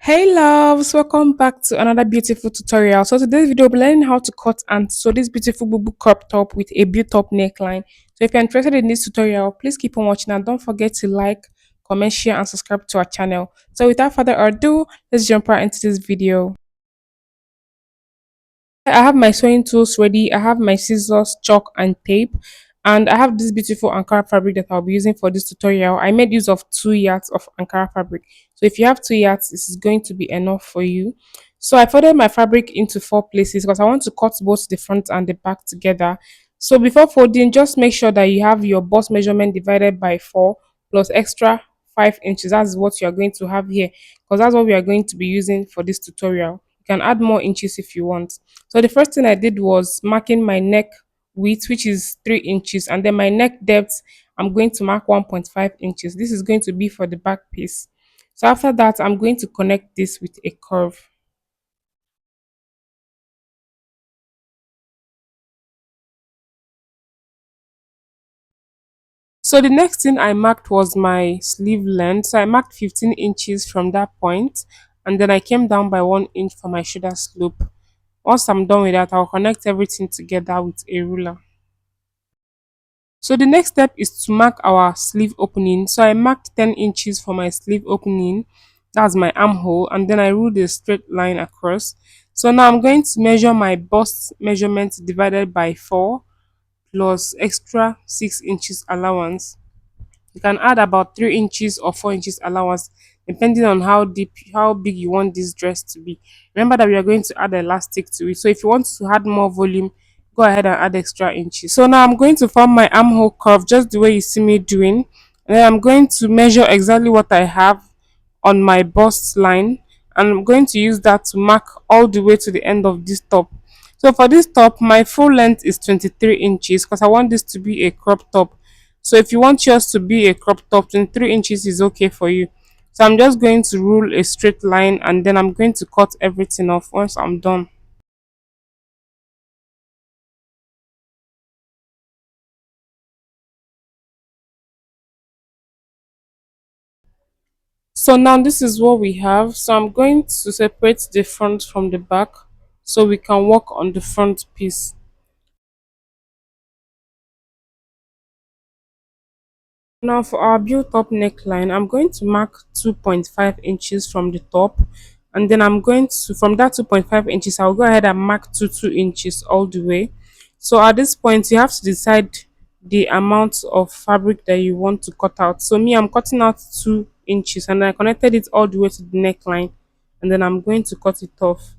Hey loves, welcome back to another beautiful tutorial. So today's video we'll be learning how to cut and sew this beautiful Bubu crop top with a built up neckline. So if you're interested in this tutorial, please keep on watching and don't forget to like, comment, share and subscribe to our channel. So without further ado, let's jump right into this video. I have my sewing tools ready. I have my scissors, chalk, and tape. And I have this beautiful Ankara fabric that I'll be using for this tutorial. I made use of 2 yards of Ankara fabric. So if you have 2 yards, this is going to be enough for you. So I folded my fabric into 4 places because I want to cut both the front and the back together. So before folding, just make sure that you have your bust measurement divided by 4 plus extra 5 inches. That's what you are going to have here because that's what we are going to be using for this tutorial. You can add more inches if you want. So the first thing I did was marking my neck width, which is 3 inches, and then my neck depth, I'm going to mark 1.5 inches. This is going to be for the back piece. So after that, I'm going to connect this with a curve. So the next thing I marked was my sleeve length. So I marked 15 inches from that point, and then I came down by 1 inch for my shoulder slope. Once I'm done with that, I'll connect everything together with a ruler. So the next step is to mark our sleeve opening. So I marked 10 inches for my sleeve opening. That's my armhole. And then I ruled a straight line across. So now I'm going to measure my bust measurement divided by 4 plus extra 6 inches allowance. You can add about 3 inches or 4 inches allowance depending on how deep, how big you want this dress to be. Remember that we are going to add elastic to it. So if you want to add more volume, go ahead and add extra inches. So now I'm going to form my armhole curve just the way you see me doing. And then I'm going to measure exactly what I have on my bust line, and I'm going to use that to mark all the way to the end of this top. So for this top, my full length is 23 inches because I want this to be a crop top. So if you want yours to be a crop top, 23 inches is okay for you. So I'm just going to rule a straight line and then I'm going to cut everything off once I'm done. So now this is what we have. So I'm going to separate the front from the back so we can work on the front piece. Now for our built up neckline, I'm going to mark 2.5 inches from the top, and then I'm going to, from that 2.5 inches, I'll go ahead and mark 2 inches all the way. So at this point, you have to decide the amount of fabric that you want to cut out. So me, I'm cutting out 2 inches and I connected it all the way to the neckline, and then I'm going to cut it off.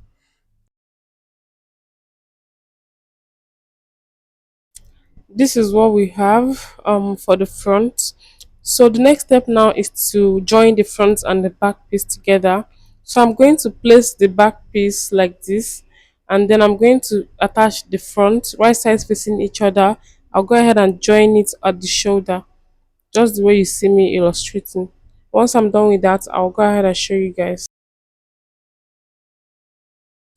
This is what we have for the front. So the next step now is to join the front and the back piece together. So I'm going to place the back piece like this, and then I'm going to attach the front right sides facing each other. I'll go ahead and join it at the shoulder, just the way you see me illustrating. Once I'm done with that, I'll go ahead and show you guys.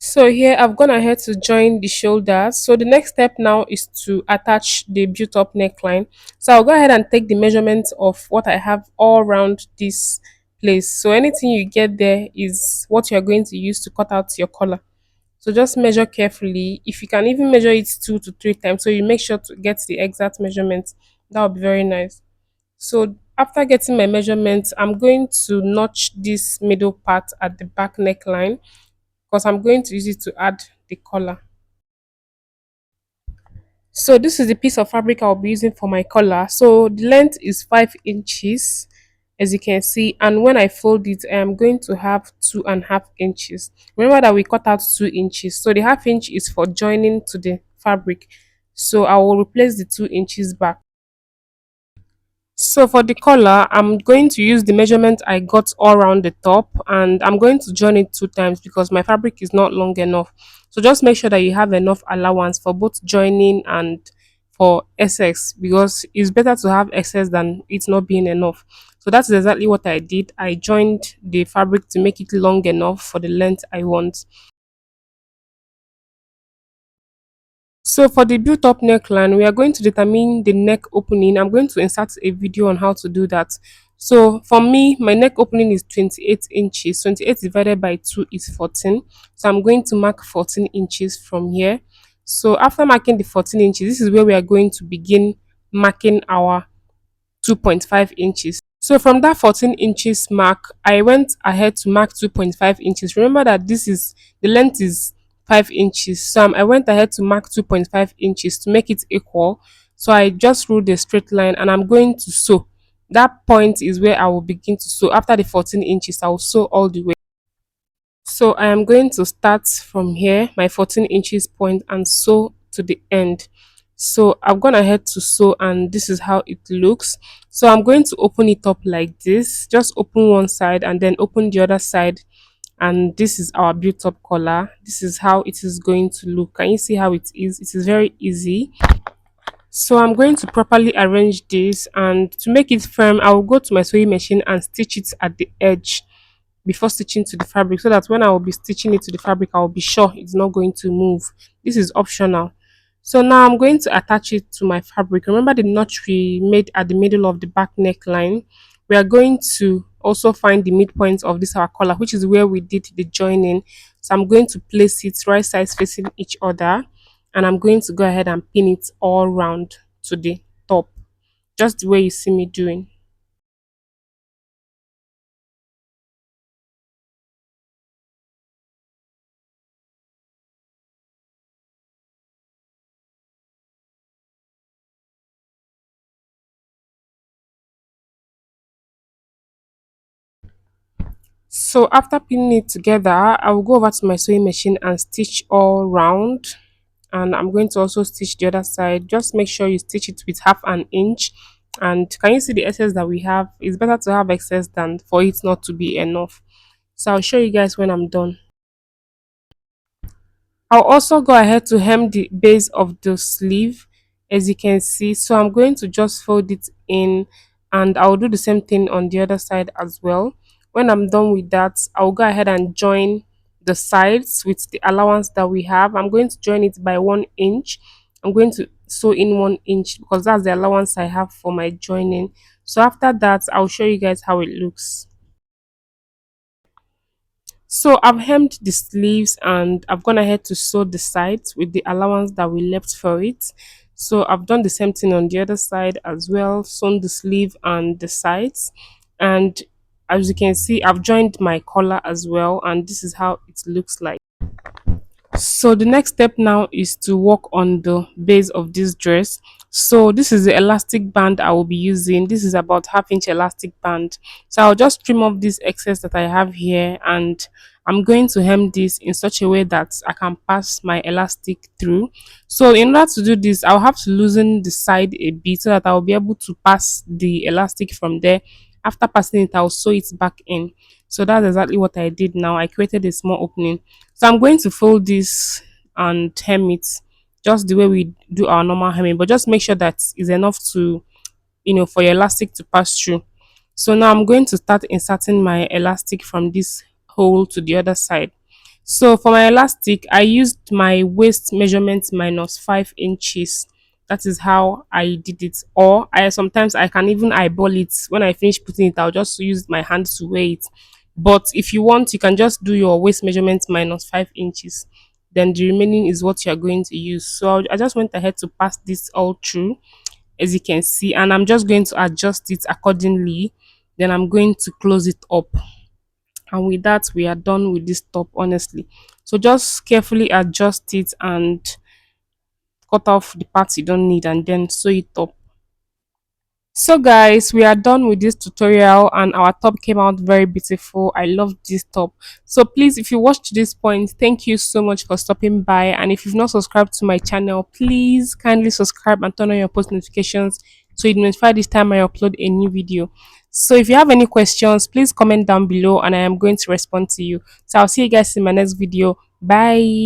So here I've gone ahead to join the shoulders. So the next step now is to attach the built up neckline. So I'll go ahead and take the measurement of what I have all around this place. So anything you get there is what you're going to use to cut out your collar. So just measure carefully. If you can even measure it 2 to 3 times, so you make sure to get the exact measurement. That would be very nice. So after getting my measurements, I'm going to notch this middle part at the back neckline because I'm going to use it to add the collar. So this is the piece of fabric I'll be using for my collar. So the length is 5 inches as you can see, and when I fold it I am going to have 2.5 inches. Remember that we cut out 2 inches, so the half inch is for joining to the fabric. So I will replace the 2 inches back. So for the collar, I'm going to use the measurement I got all around the top, and I'm going to join it 2 times because my fabric is not long enough. So just make sure that you have enough allowance for both joining and for excess, because it's better to have excess than it not being enough. So that's exactly what I did. I joined the fabric to make it long enough for the length I want. So for the built up neckline, we are going to determine the neck opening. I'm going to insert a video on how to do that. So for me, my neck opening is 28 inches. 28 divided by 2 is 14. So I'm going to mark 14 inches from here. So after marking the 14 inches, this is where we are going to begin marking our 2.5 inches. So from that 14 inches mark, I went ahead to mark 2.5 inches. Remember that this is the length is 5 inches. So I went ahead to mark 2.5 inches to make it equal. So I just ruled a straight line and I'm going to sew. That point is where I will begin to sew. After the 14 inches, I will sew all the way. So I am going to start from here, my 14 inches point, and sew to the end. So I've gone ahead to sew and this is how it looks. So I'm going to open it up like this. Just open one side and then open the other side. And this is our built up collar. This is how it is going to look. Can you see how it is? It is very easy. So I'm going to properly arrange this, and to make it firm, I will go to my sewing machine and stitch it at the edge before stitching to the fabric, so that when I will be stitching it to the fabric, I will be sure it's not going to move. This is optional. So now I'm going to attach it to my fabric. Remember the notch we made at the middle of the back neckline? We are going to also find the midpoint of this our collar, which is where we did the joining. So I'm going to place it right sides facing each other, and I'm going to go ahead and pin it all round to the top, just the way you see me doing. So after pinning it together, I will go over to my sewing machine and stitch all round. And I'm going to also stitch the other side. Just make sure you stitch it with half an inch. And can you see the excess that we have? It's better to have excess than for it not to be enough. So I'll show you guys when I'm done. I'll also go ahead to hem the base of the sleeve, as you can see. So I'm going to just fold it in, and I'll do the same thing on the other side as well. When I'm done with that, I'll go ahead and join the sides with the allowance that we have. I'm going to join it by 1 inch. I'm going to sew in 1 inch because that's the allowance I have for my joining. So after that, I'll show you guys how it looks. So I've hemmed the sleeves and I've gone ahead to sew the sides with the allowance that we left for it. So I've done the same thing on the other side as well, sewn the sleeve and the sides. And as you can see, I've joined my collar as well, and this is how it looks like. So the next step now is to work on the base of this dress. So this is the elastic band I will be using. This is about half-inch elastic band. So I'll just trim off this excess that I have here, and I'm going to hem this in such a way that I can pass my elastic through. So in order to do this, I'll have to loosen the side a bit so that I'll be able to pass the elastic from there. After passing it, I'll sew it back in. So that's exactly what I did now. I created a small opening. So I'm going to fold this and hem it just the way we do our normal hemming, but just make sure that is enough to, for your elastic to pass through. So now I'm going to start inserting my elastic from this hole to the other side. So for my elastic, I used my waist measurement minus 5 inches. That is how I did it. Or I sometimes I can even eyeball it. When I finish putting it, I'll just use my hand to weigh it. But if you want, you can just do your waist measurement minus 5 inches. Then the remaining is what you are going to use. So I just went ahead to pass this all through, as you can see, and I'm just going to adjust it accordingly. Then I'm going to close it up, and with that we are done with this top, honestly. So just carefully adjust it and cut off the parts you don't need and then sew it up. So guys, we are done with this tutorial and our top came out very beautiful. I love this top. So please, if you watched this point, thank you so much for stopping by, and if you've not subscribed to my channel, please kindly subscribe and turn on your post notifications so you're notified each time I upload a new video. So if you have any questions, please comment down below and I am going to respond to you. So I'll see you guys in my next video. Bye.